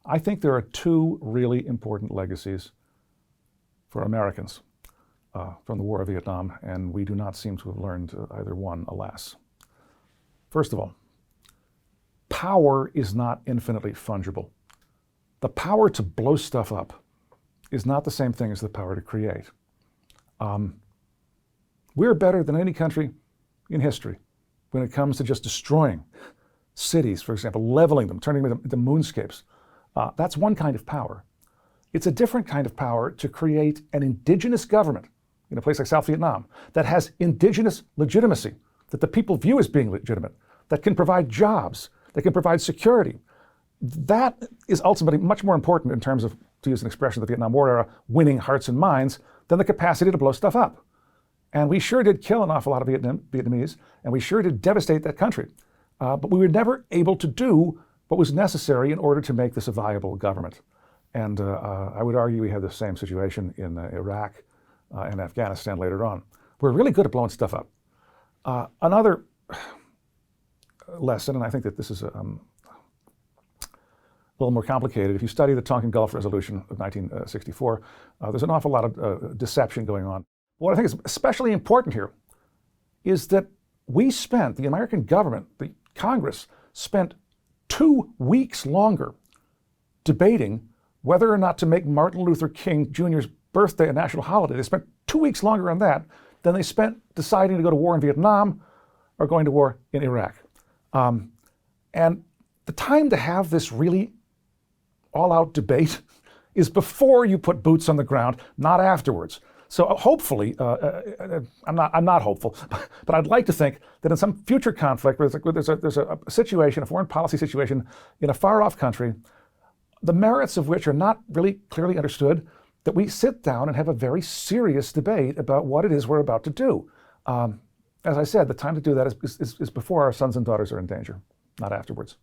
I think there are two really important legacies for Americans from the War of Vietnam, and we do not seem to have learned either one, alas. First of all, power is not infinitely fungible. The power to blow stuff up is not the same thing as the power to create. We're better than any country in history when it comes to just destroying cities, for example, leveling them, turning them into moonscapes. That's one kind of power. It's a different kind of power to create an indigenous government in a place like South Vietnam that has indigenous legitimacy, that the people view as being legitimate, that can provide jobs, that can provide security. That is ultimately much more important in terms of, to use an expression of the Vietnam War era, winning hearts and minds than the capacity to blow stuff up. And we sure did kill an awful lot of Vietnamese, and we sure did devastate that country. But we were never able to do what was necessary in order to make this a viable government. And I would argue we had the same situation in Iraq and Afghanistan later on. We're really good at blowing stuff up. Another lesson, and I think that this is a little more complicated. If you study the Tonkin Gulf Resolution of 1964, there's an awful lot of deception going on. What I think is especially important here is that the American government, the Congress, spent 2 weeks longer debating whether or not to make Martin Luther King Jr.'s birthday a national holiday. They spent 2 weeks longer on that than they spent deciding to go to war in Vietnam or going to war in Iraq. And the time to have this really all-out debate is before you put boots on the ground, not afterwards. So hopefully, I'm not hopeful, but I'd like to think that in some future conflict where there's a situation, a foreign policy situation in a far-off country, the merits of which are not really clearly understood, that we sit down and have a very serious debate about what it is we're about to do. As I said, the time to do that is before our sons and daughters are in danger, not afterwards.